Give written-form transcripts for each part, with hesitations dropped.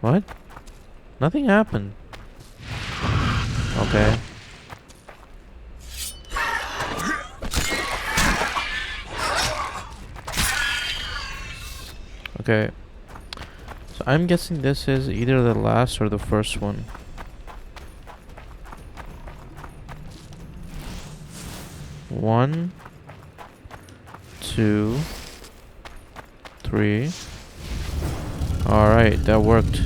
What? Nothing happened. Okay. Okay. So I'm guessing this is either the last or the first one. One, two, three. Alright, that worked.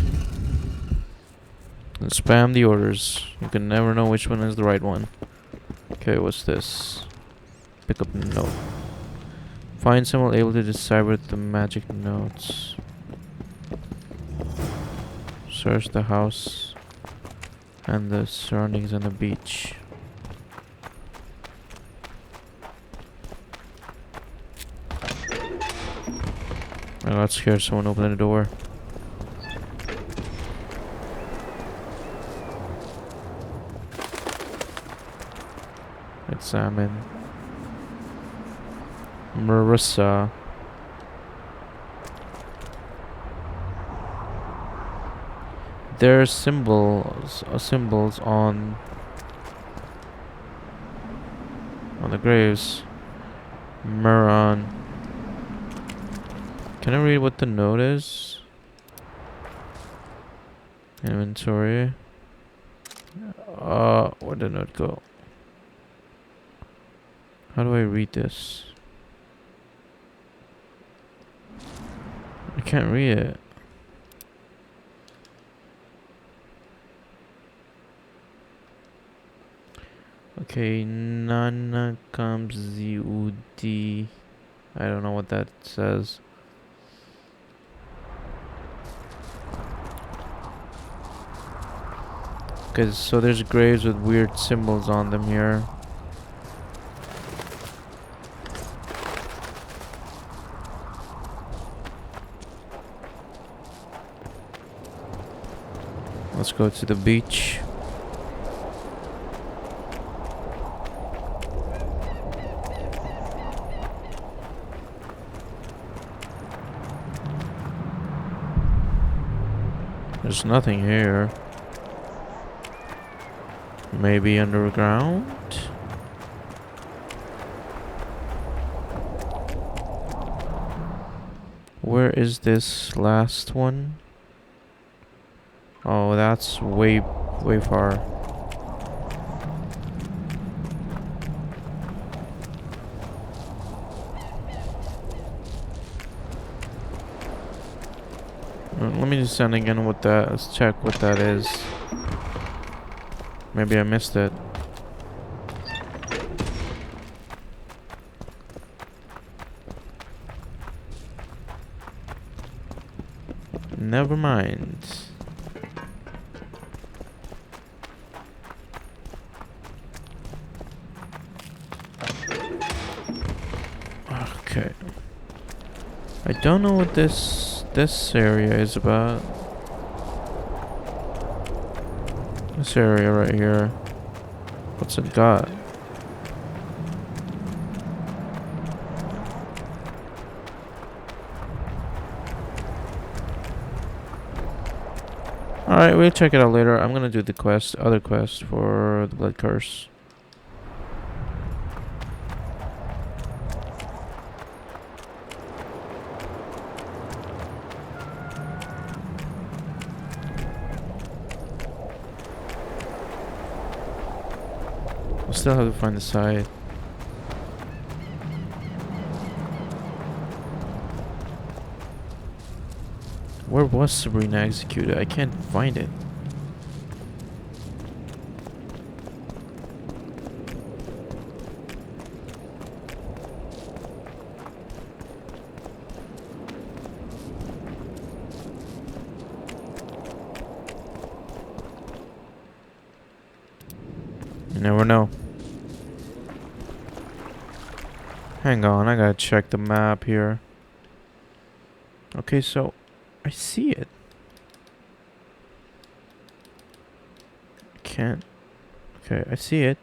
And spam the orders. You can never know which one is the right one. Okay, what's this? Pick up note. Find someone able to decipher the magic notes. Search the house and the surroundings on the beach. I got scared, someone opened the door. Examine. Marissa. There are symbols on the graves. Muron. Can I read what the note is? Inventory. Where'd the note go? How do I read this? I can't read it. Okay, Nana comes Ziudi. I don't know what that says. Okay, so there's graves with weird symbols on them here. Let's go to the beach. There's nothing here. Maybe underground? Where is this last one? Oh, that's way far. Let me just send again with that. Let's check what that is. Maybe I missed it. Never mind. Okay. I don't know what this area is about. This area right here. What's it got? Alright, we'll check it out later. I'm gonna do the other quest for the Blood Curse. I still have to find the side. Where was Sabrina executed? I can't find it. You never know. Hang on, I gotta check the map here. Okay, so I see it. Can't. Okay, I see it.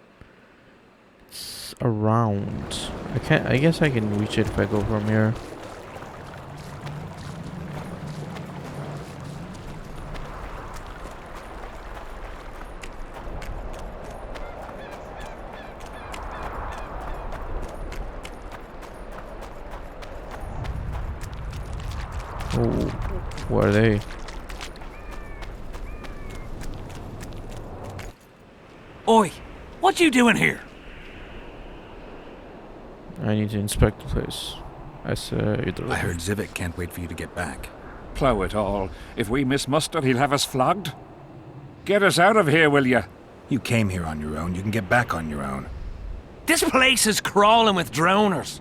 It's around. I can't. I guess I can reach it if I go from here. Oh, what are they? Oi, what you doing here? I need to inspect the place. I said. I heard Zivik can't wait for you to get back. Plough it all. If we miss muster, he'll have us flogged. Get us out of here, will you? You came here on your own. You can get back on your own. This place is crawling with drowners.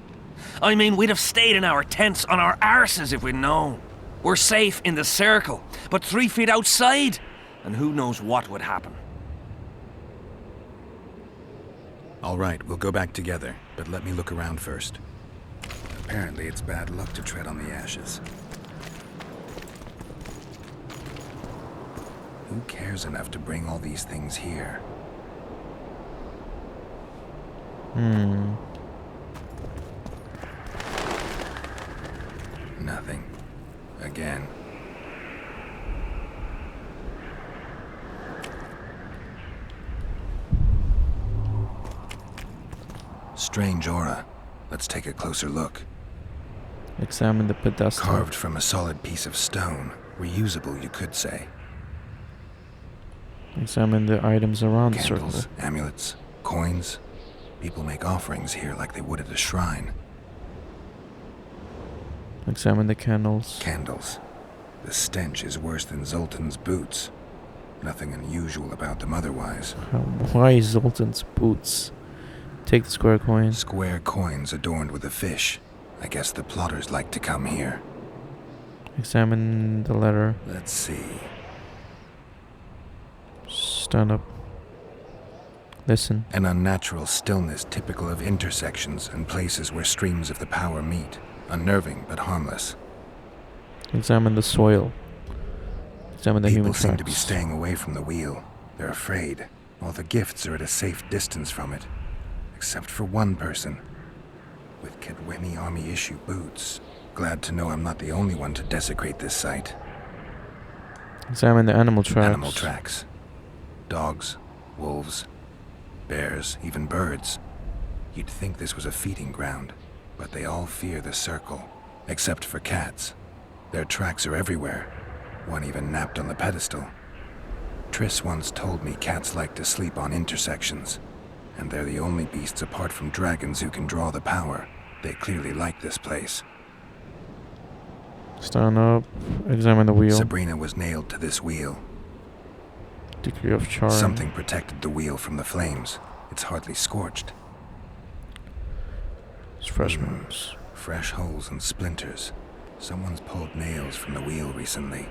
I mean, we'd have stayed in our tents on our arses if we'd known. We're safe in the circle, but 3 feet outside, and who knows what would happen. All right, we'll go back together, but let me look around first. Apparently, it's bad luck to tread on the ashes. Who cares enough to bring all these things here? Nothing. Again. Strange aura. Let's take a closer look. Examine the pedestal. Carved from a solid piece of stone. Reusable, you could say. Examine the items around the Candles, circle. amulets, coins. People make offerings here like they would at a shrine. Examine the candles. Candles. The stench is worse than Zoltan's boots. Nothing unusual about them otherwise. Why is Zoltan's boots? Take the square coin. Square coins adorned with a fish. I guess the plotters like to come here. Examine the letter. Let's see. Stand up. Listen. An unnatural stillness typical of intersections and places where streams of the power meet. Unnerving but harmless. Examine the soil. Examine the human People seem tracks. to be staying away from the wheel. They're afraid. All the gifts are at a safe distance from it. Except for one person. With Kedwemi Army issue boots. Glad to know I'm not the only one to desecrate this site. Examine the animal tracks. Animal tracks. Dogs, wolves, bears, even birds. You'd think this was a feeding ground, but they all fear the circle, except for cats. Their tracks are everywhere. One even napped on the pedestal. Triss once told me cats like to sleep on intersections, and they're the only beasts apart from dragons who can draw the power. They clearly like this place. Stand up. Examine the wheel. Sabrina was nailed to this wheel. Degree of charm. Something protected the wheel from the flames. It's hardly scorched. It's fresh moves. Fresh holes and splinters. Someone's pulled nails from the wheel recently.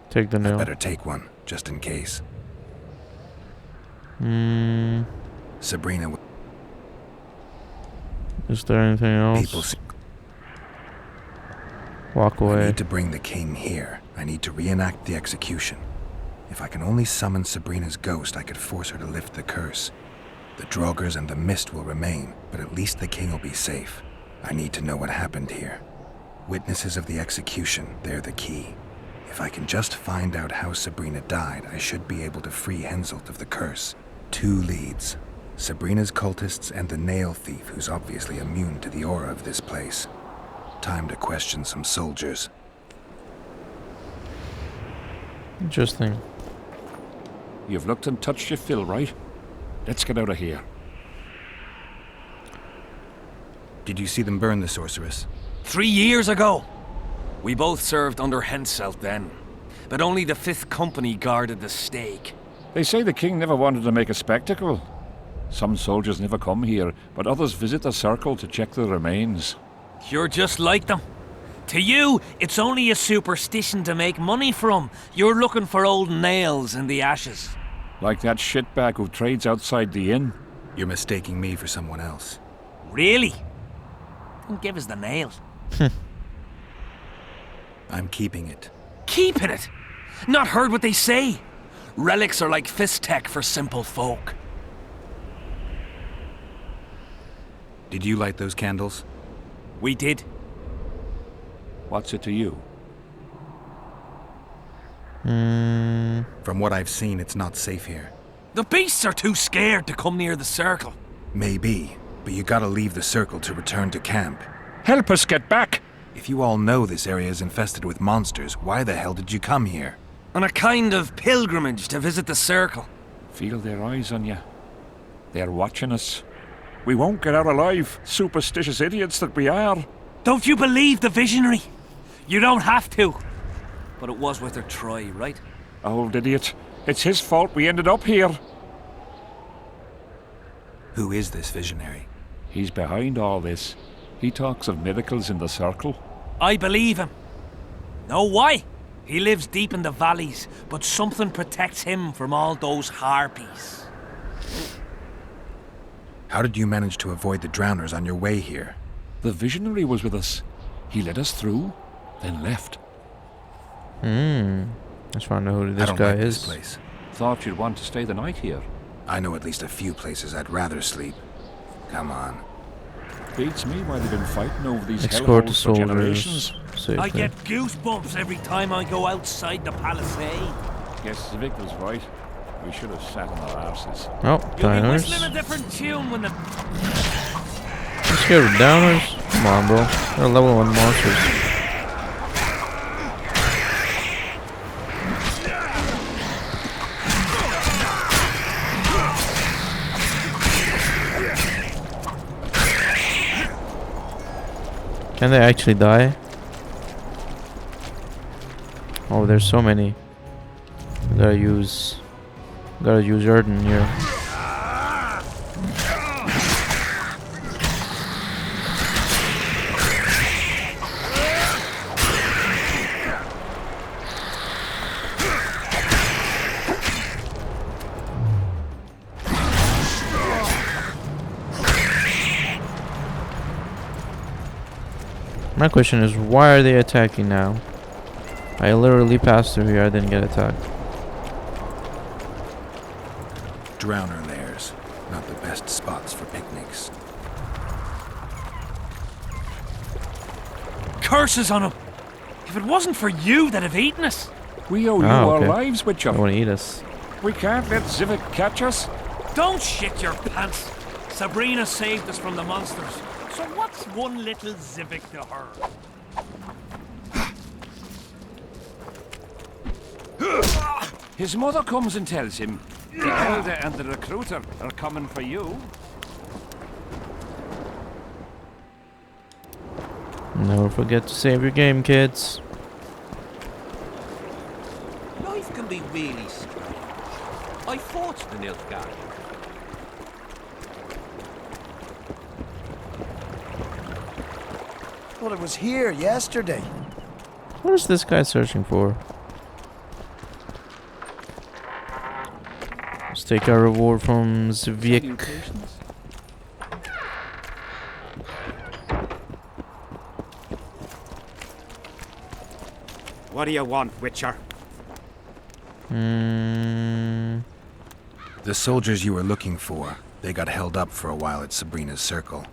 Take the nail. Better take one, just in case. Sabrina. Is there anything else? People. Walk I away. need to bring the king here. I need to reenact the execution. If I can only summon Sabrina's ghost, I could force her to lift the curse. The Draugrs and the mist will remain, but at least the king will be safe. I need to know what happened here. Witnesses of the execution, they're the key. If I can just find out how Sabrina died, I should be able to free Henselt of the curse. 2 leads. Sabrina's cultists and the nail thief who's obviously immune to the aura of this place. Time to question some soldiers. Interesting. You've looked and touched your fill, right? Let's get out of here. Did you see them burn the sorceress? 3 years ago. We both served under Henselt then, but only the 5th Company guarded the stake. They say the king never wanted to make a spectacle. Some soldiers never come here, but others visit the circle to check the remains. You're just like them. To you, it's only a superstition to make money from. You're looking for old nails in the ashes. Like that shitbag who trades outside the inn. You're mistaking me for someone else. Really? Then give us the nails. I'm keeping it. Keeping it? Not heard what they say. Relics are like fist tech for simple folk. Did you light those candles? We did. What's it to you? From what I've seen, it's not safe here. The beasts are too scared to come near the circle. Maybe, but you gotta leave the circle to return to camp. Help us get back! If If you all know this area is infested with monsters, why the hell did you come here? On a kind of pilgrimage to visit the Circle. Feel their eyes on you. They're watching us. We won't get out alive, superstitious idiots that we are. Don't you believe the visionary? You don't have to. But it was worth a try, right? Old idiot. It's his fault we ended up here. Who is this visionary? He's behind all this. He talks of miracles in the Circle. I believe him. Know why? He lives deep in the valleys, but something protects him from all those harpies. How did you manage to avoid the drowners on your way here? The visionary was with us. He led us through, then left. Just want to know who I this don't guy like is. this place. Thought you'd want to stay the night here. I know at least a few places I'd rather sleep. Come on. Beats me why they've been fighting over these Escort the hellholes for soldiers generations. safely. I get goosebumps every time I go outside the palisade. Guess Vic was right. We should have sat on our arses. Oh, You'll be downers. whistling a different tune when the... You scared of downers? Come on, bro. They're level 1 monsters. Can they actually die? Oh, there's so many. Gotta use Erden here. My question is, why are they attacking now? I literally passed through here, I didn't get attacked. Drowner lairs. Not the best spots for picnics. Curses on him! If it wasn't for you, they'd have eaten us. We owe you okay. our lives, Witcher. They want to eat us. We can't let Zivik catch us. Don't shit your pants. Sabrina saved us from the monsters. So what's one little Zivik to her? His mother comes and tells him the Elder and the Recruiter are coming for you. Never forget to save your game, kids. Life can be really strange. I fought the Nilfgaard. Well, it was here yesterday. What is this guy searching for? Let's take our reward from Zvik. What do you want, Witcher? The soldiers you were looking for, they got held up for a while at Sabrina's Circle.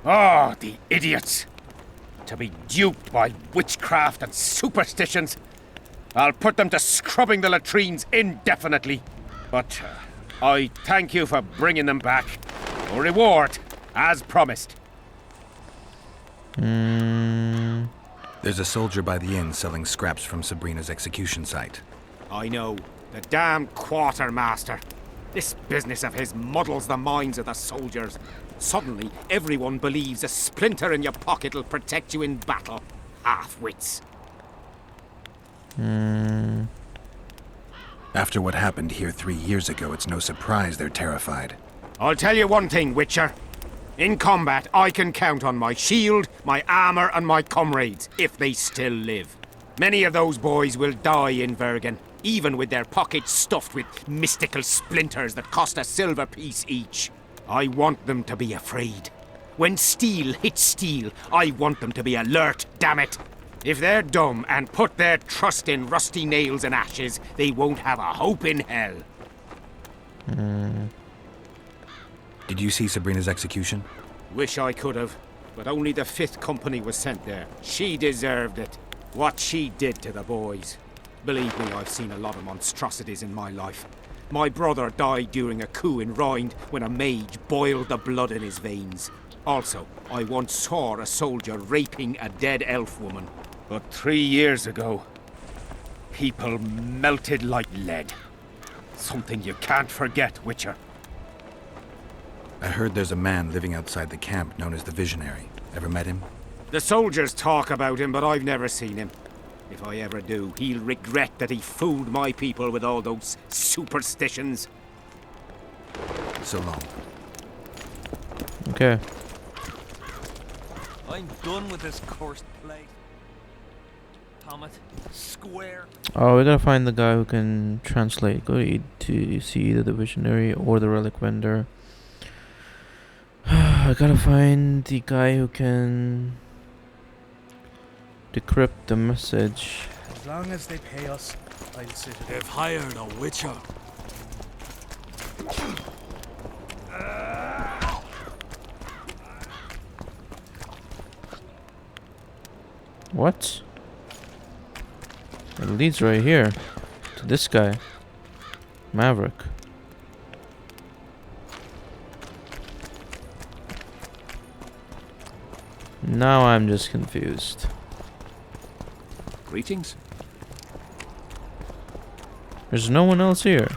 Oh, the idiots! To be duped by witchcraft and superstitions. I'll put them to scrubbing the latrines indefinitely. But I thank you for bringing them back. A reward, as promised. There's a soldier by the inn selling scraps from Sabrina's execution site. I know, the damn quartermaster. This business of his muddles the minds of the soldiers. Suddenly, everyone believes a splinter in your pocket'll protect you in battle. Half-wits. After what happened here 3 years ago, it's no surprise they're terrified. I'll tell you one thing, Witcher. In combat, I can count on my shield, my armor, and my comrades, if they still live. Many of those boys will die in Vergen, even with their pockets stuffed with mystical splinters that cost a silver piece each. I want them to be afraid. When steel hits steel, I want them to be alert, damn it. If they're dumb and put their trust in rusty nails and ashes, they won't have a hope in hell. Did you see Sabrina's execution? Wish I could have, but only the 5th Company was sent there. She deserved it. What she did to the boys. Believe me, I've seen a lot of monstrosities in my life. My brother died during a coup in Rhind when a mage boiled the blood in his veins. Also, I once saw a soldier raping a dead elf woman. But 3 years ago, people melted like lead. Something you can't forget, Witcher. I heard there's a man living outside the camp known as the Visionary. Ever met him? The soldiers talk about him, but I've never seen him. If I ever do, he'll regret that he fooled my people with all those superstitions. So long. Okay. I'm done with this cursed place. Thomas, square. Oh, we gotta find the guy who can translate. Go to see either the Visionary or the Relic Vendor. I gotta find the guy who can decrypt the message. As long as they pay us, I'll sit it. They've hired a witcher. What? It leads right here to this guy, Maverick. Now I'm just confused. Greetings. There's no one else here.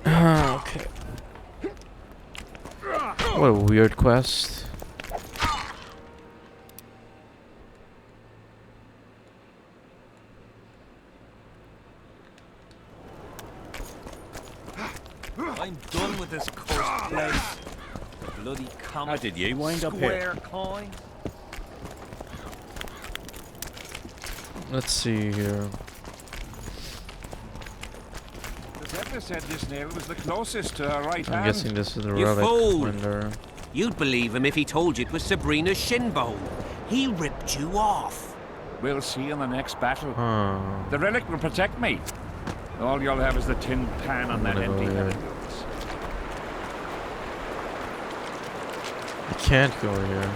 Okay. What a weird quest. I'm done with this cursed place. Bloody comet. How did you wind up square here? coin. Let's see here. The Zephyr said this nail was the closest to her right I'm hand. guessing this is the You Relic fool! Vendor. You'd believe him if he told you it was Sabrina's shin bone. He ripped you off. We'll see in the next battle. Huh. The relic will protect me. All you'll have is the tin pan and that Whatever, empty yeah. heavy goods. I can't go here.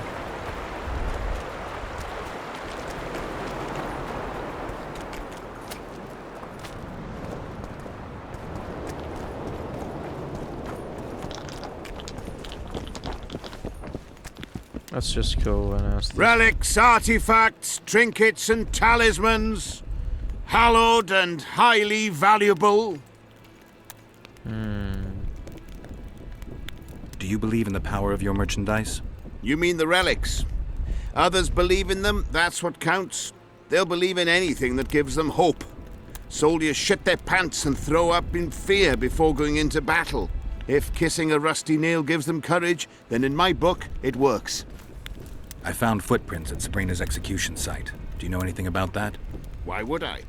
Let's just go and ask this. Relics, artifacts, trinkets, and talismans. Hallowed and highly valuable. Do you believe in the power of your merchandise? You mean the relics? Others believe in them, that's what counts. They'll believe in anything that gives them hope. Soldiers shit their pants and throw up in fear before going into battle. If kissing a rusty nail gives them courage, then in my book, it works. I found footprints at Sabrina's execution site. Do you know anything about that? Why would I?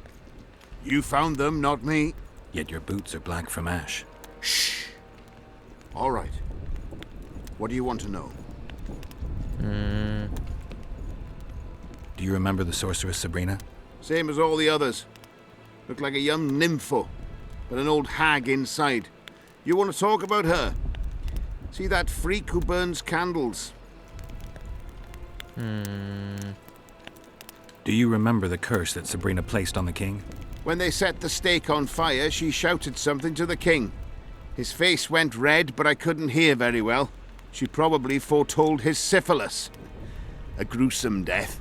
You found them, not me. Yet your boots are black from ash. Shh. All right. What do you want to know? Do you remember the sorceress Sabrina? Same as all the others. Looked like a young nympho, but an old hag inside. You want to talk about her? See that freak who burns candles? Do you remember the curse that Sabrina placed on the king? When they set the stake on fire, she shouted something to the king. His face went red, but I couldn't hear very well. She probably foretold his syphilis. A gruesome death.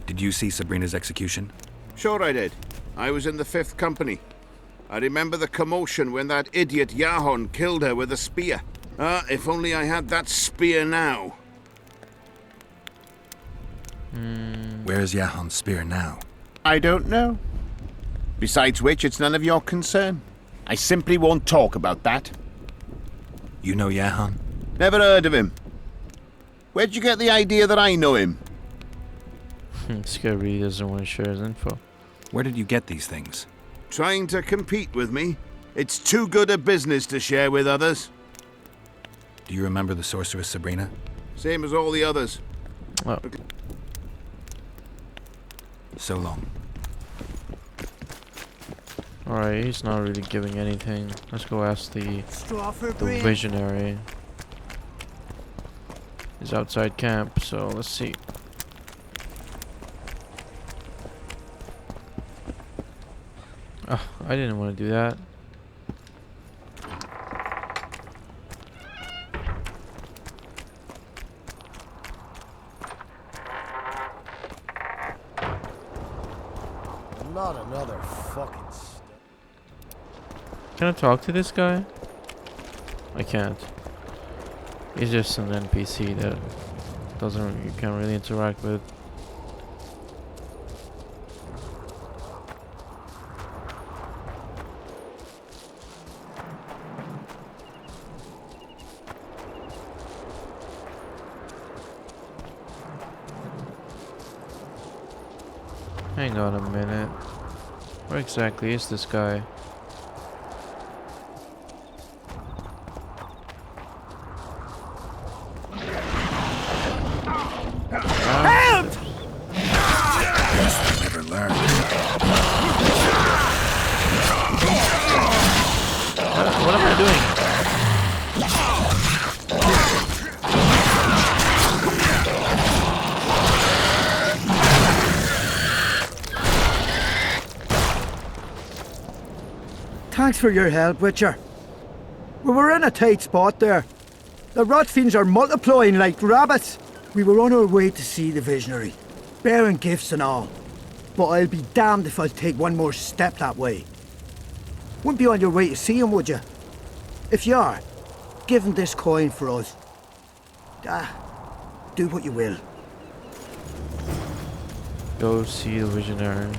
Did you see Sabrina's execution? Sure I did. I was in the 5th Company. I remember the commotion when that idiot Yahon killed her with a spear. Ah, if only I had that spear now. Where is Yahon's spear now? I don't know. Besides which, it's none of your concern. I simply won't talk about that. You know Yahon? Never heard of him. Where'd you get the idea that I know him? This guy really doesn't want to share his info. Where did you get these things? Trying to compete with me? It's too good a business to share with others. Do you remember the sorceress Sabrina? Same as all the others. Oh. So long. Alright, he's not really giving anything. Let's go ask the Visionary. He's outside camp, so let's see. Oh, I didn't want to do that. Not another fucking Can I talk to this guy? I can't. He's just an NPC that you can't really interact with. Hang on a minute. Where exactly is this guy? Never learn. What am I doing? Thanks for your help, Witcher. We were in a tight spot there. The rotfiends are multiplying like rabbits. We were on our way to see the visionary, bearing gifts and all. But I'll be damned if I'll take one more step that way. Wouldn't be on your way to see him, would you? If you are, give him this coin for us. Do what you will. Go see the visionary.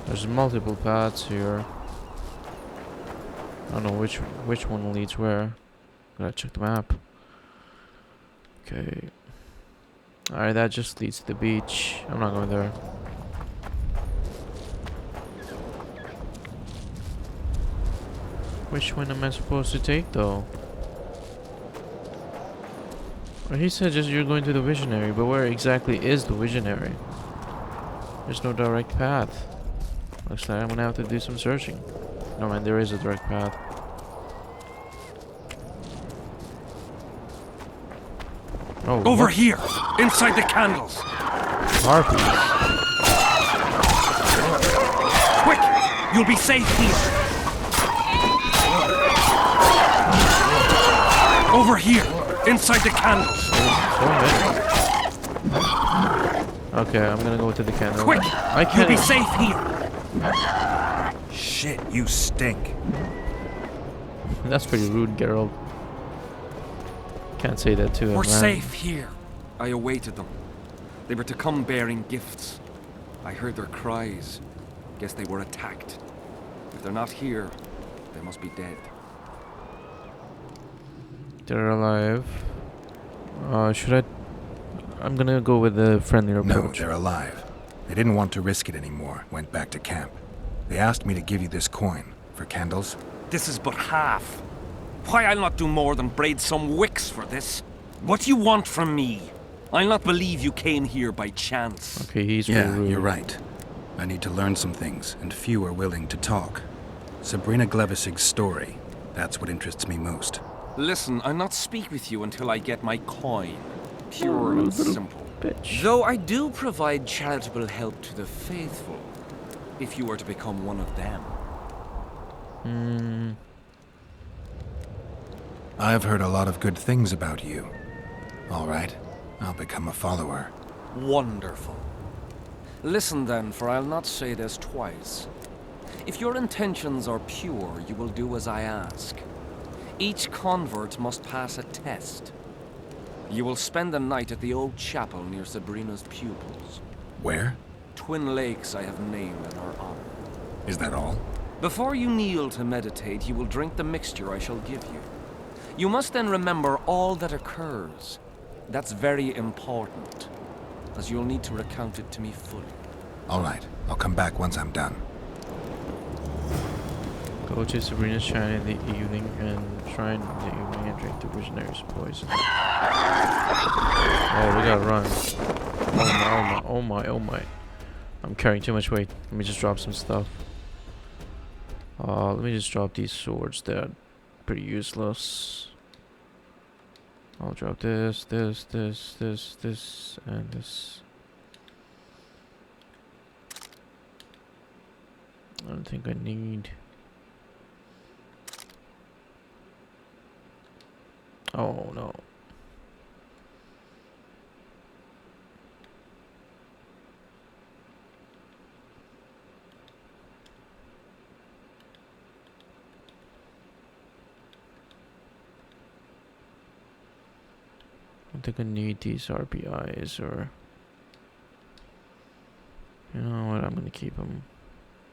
There's multiple paths here. I don't know which one leads where. Gotta check the map. Okay. Alright, that just leads to the beach. I'm not going there. Which one am I supposed to take though? Well, he said just you're going to the visionary, but where exactly is the visionary? There's no direct path. Looks like I'm gonna have to do some searching. No man, there is a direct path. Oh, Over what? here, inside the candles. Harpies. Quick! You'll be safe here. Over here, inside the candles. So many. Okay, I'm gonna go to the candle. Quick! I You'll be can't. safe here. Shit, you stink. That's pretty rude, Geralt. Can't say that to him, We're man. safe here. I awaited them. They were to come bearing gifts. I heard their cries. Guess they were attacked. If they're not here, they must be dead. They're alive. Should I? I'm gonna go with the friendlier No, approach. they're alive. They didn't want to risk it anymore, went back to camp. They asked me to give you this coin for candles. This is but half. Why, I'll not do more than braid some wicks for this. What do you want from me? I'll not believe you came here by chance. Okay, he's Yeah, really rude. you're right. I need to learn some things, and few are willing to talk. Sabrina Glevisig's story, that's what interests me most. Listen, I'll not speak with you until I get my coin. Pure and simple. Bitch. Though I do provide charitable help to the faithful, if you were to become one of them. I've heard a lot of good things about you. All right, I'll become a follower. Wonderful. Listen then, for I'll not say this twice. If your intentions are pure, you will do as I ask. Each convert must pass a test. You will spend the night at the old chapel near Sabrina's pupils. Where? Twin Lakes I have named in her honor. Is that all? Before you kneel to meditate, you will drink the mixture I shall give you. You must then remember all that occurs. That's very important, as you'll need to recount it to me fully. All right, I'll come back once I'm done. Go to Sabrina's shrine in the evening and drink the visionary's poison. Oh, we gotta run. Oh my, oh my, oh my, oh my. I'm carrying too much weight. Let me just drop some stuff. Let me just drop these swords. They're pretty useless. I'll drop this, this, this, this, this, and this. I don't think I need. Oh no. I don't think I need these RPIs, or you know what, I'm gonna keep them.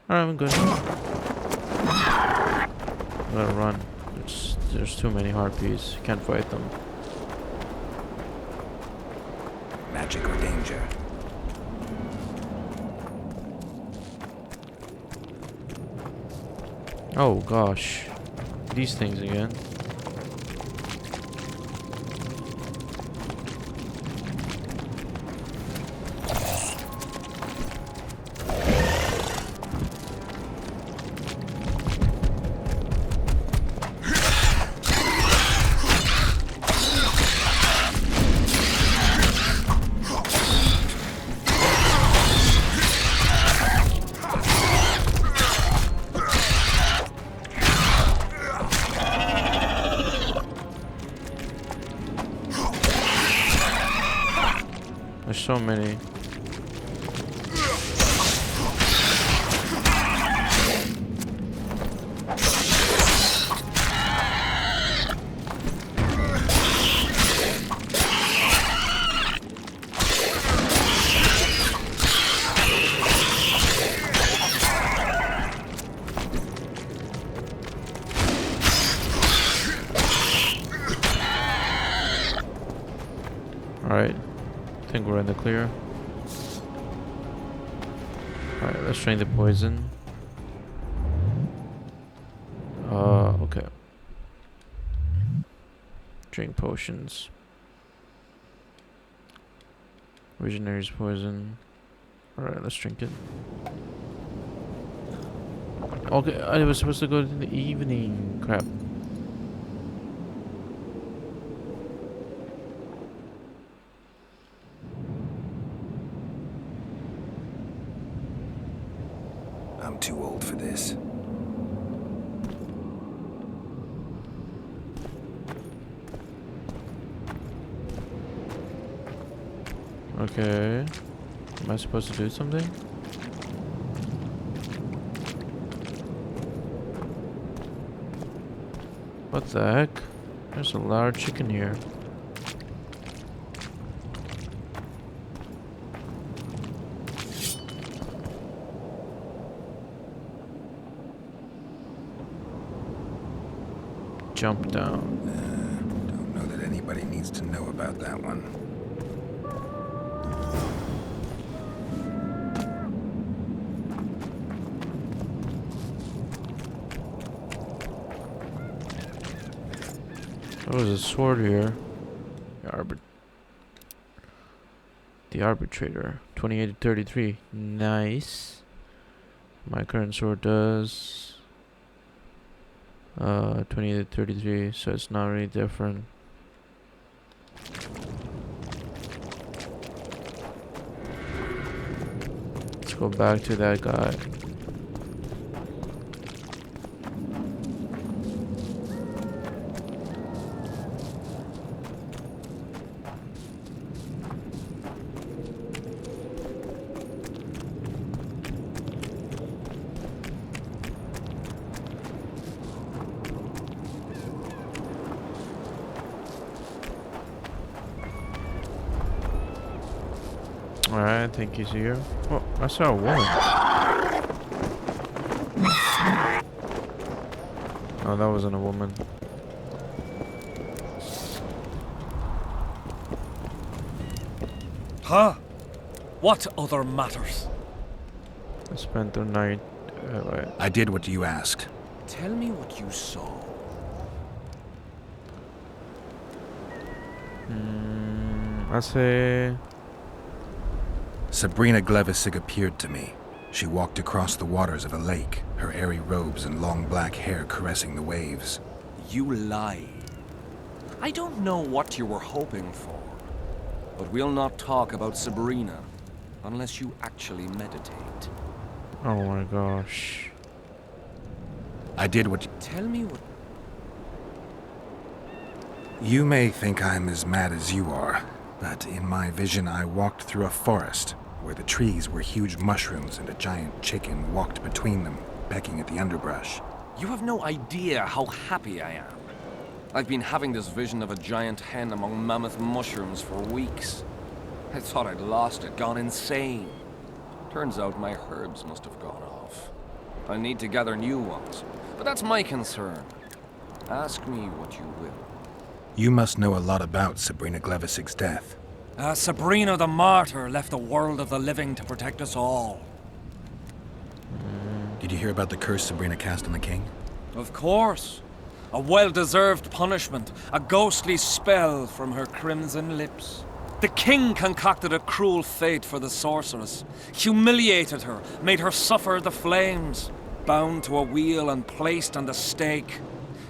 Alright, I'm good. I gotta run. There's too many harpies. Can't fight them. Magic or danger? Oh gosh. These things again. There's so many. Alright. I think we're in the clear. Alright, let's drain the poison. Okay. Drink potions. Visionary's poison. Alright, let's drink it. Okay, I was supposed to go in the evening. Crap. I'm too old for this. Okay. Am I supposed to do something? What the heck? There's a large chicken here. Jump down. Don't know that anybody needs to know about that one. There was a sword here. The arbitrator. 28 to 33. Nice. My current sword does 28 to 33, so it's not really different. Let's go back to that guy. Alright, I think he's here. Oh, I saw a woman. Oh, that wasn't a woman. Huh? What other matters? I spent the night. Wait. I did what you asked. Tell me what you saw. Hace... Sabrina Glevissig appeared to me. She walked across the waters of a lake, her airy robes and long black hair caressing the waves. You lie. I don't know what you were hoping for, but we'll not talk about Sabrina unless you actually meditate. Oh my gosh. I did what Tell me what... you may think I'm as mad as you are, but in my vision I walked through a forest where the trees were huge mushrooms and a giant chicken walked between them, pecking at the underbrush. You have no idea how happy I am. I've been having this vision of a giant hen among mammoth mushrooms for weeks. I thought I'd lost it, gone insane. Turns out my herbs must have gone off. I need to gather new ones, but that's my concern. Ask me what you will. You must know a lot about Sabrina Glevissig's death. Sabrina the Martyr left the world of the living to protect us all. Did you hear about the curse Sabrina cast on the king? Of course. A well-deserved punishment, a ghostly spell from her crimson lips. The king concocted a cruel fate for the sorceress, humiliated her, made her suffer the flames. Bound to a wheel and placed on the stake,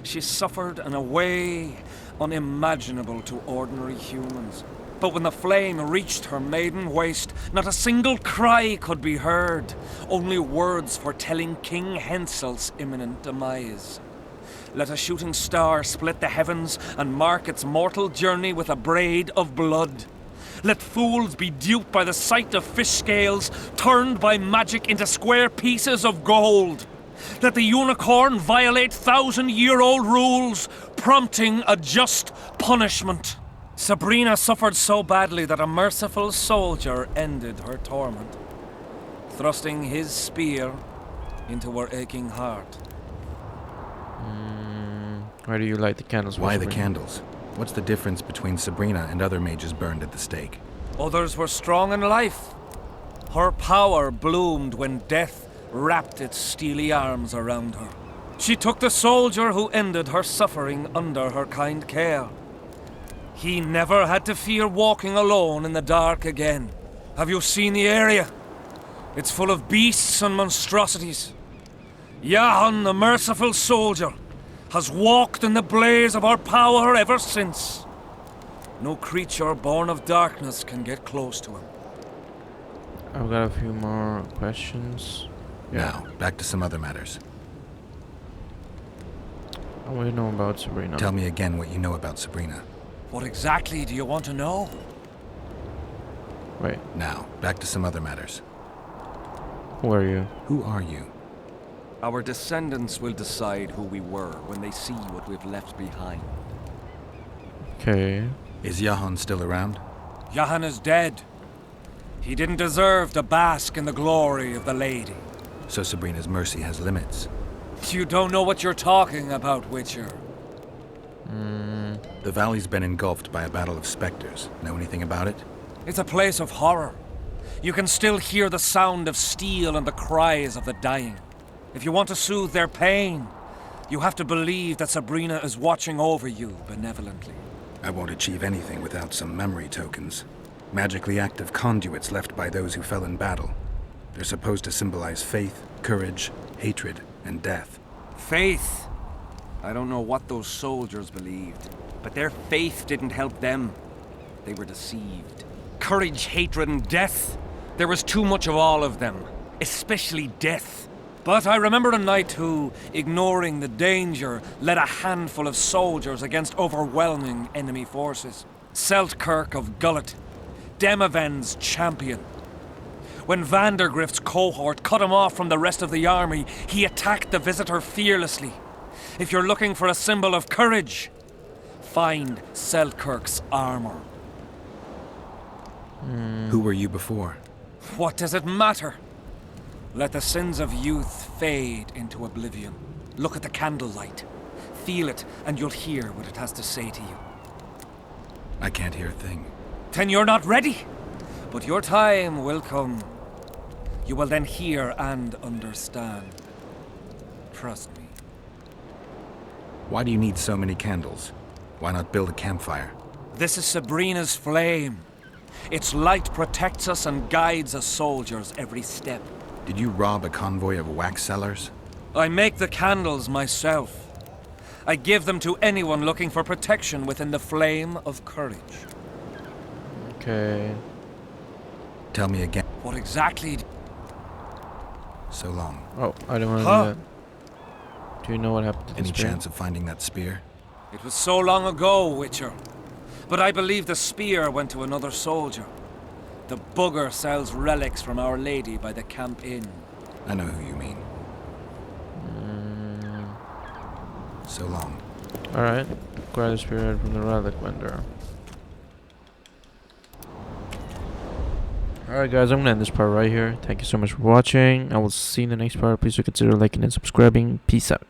she suffered in a way unimaginable to ordinary humans. But when the flame reached her maiden waist, not a single cry could be heard, only words foretelling King Hensel's imminent demise. Let a shooting star split the heavens and mark its mortal journey with a braid of blood. Let fools be duped by the sight of fish scales, turned by magic into square pieces of gold. Let the unicorn violate thousand-year-old rules, prompting a just punishment. Sabrina suffered so badly that a merciful soldier ended her torment, thrusting his spear into her aching heart. Why do you light the candles? for Why the Sabrina? candles? What's the difference between Sabrina and other mages burned at the stake? Others were strong in life. Her power bloomed when death wrapped its steely arms around her. She took the soldier who ended her suffering under her kind care. He never had to fear walking alone in the dark again. Have you seen the area? It's full of beasts and monstrosities. Jahan, the merciful soldier, has walked in the blaze of our power ever since. No creature born of darkness can get close to him. I've got a few more questions. Now, back to some other matters. I want to know about Sabrina. Tell me again what you know about Sabrina. What exactly do you want to know? Wait, Now, back to some other matters. who are you? Who are you? Our descendants will decide who we were when they see what we've left behind. Okay. Is Jahan still around? Jahan is dead. He didn't deserve to bask in the glory of the lady. So Sabrina's mercy has limits. You don't know what you're talking about, Witcher. The valley's been engulfed by a battle of specters. Know anything about it? It's a place of horror. You can still hear the sound of steel and the cries of the dying. If you want to soothe their pain, you have to believe that Sabrina is watching over you benevolently. I won't achieve anything without some memory tokens. Magically active conduits left by those who fell in battle. They're supposed to symbolize faith, courage, hatred, and death. Faith. I don't know what those soldiers believed, but their faith didn't help them. They were deceived. Courage, hatred, and death. There was too much of all of them, especially death. But I remember a knight who, ignoring the danger, led a handful of soldiers against overwhelming enemy forces. Seltkirk of Gullet, Demaven's champion. When Vandergrift's cohort cut him off from the rest of the army, he attacked the visitor fearlessly. If you're looking for a symbol of courage, find Seltkirk's armor. Who were you before? What does it matter? Let the sins of youth fade into oblivion. Look at the candlelight. Feel it, and you'll hear what it has to say to you. I can't hear a thing. Then you're not ready. But your time will come. You will then hear and understand. Trust me. Why do you need so many candles? Why not build a campfire? This is Sabrina's flame. Its light protects us and guides a soldier's every step. Did you rob a convoy of wax sellers? I make the candles myself. I give them to anyone looking for protection within the flame of courage. Okay. Tell me again. What exactly? So long. Oh, I don't want to Huh? do that. Do you know what happened to Any the spear? chance of finding that spear? It was so long ago, Witcher. But I believe the spear went to another soldier. The bugger sells relics from Our Lady by the Camp Inn. I know who you mean. So long. Alright. Acquire the spearhead from the relic vendor. Alright guys, I'm gonna end this part right here. Thank you so much for watching. I will see you in the next part. Please do consider liking and subscribing. Peace out.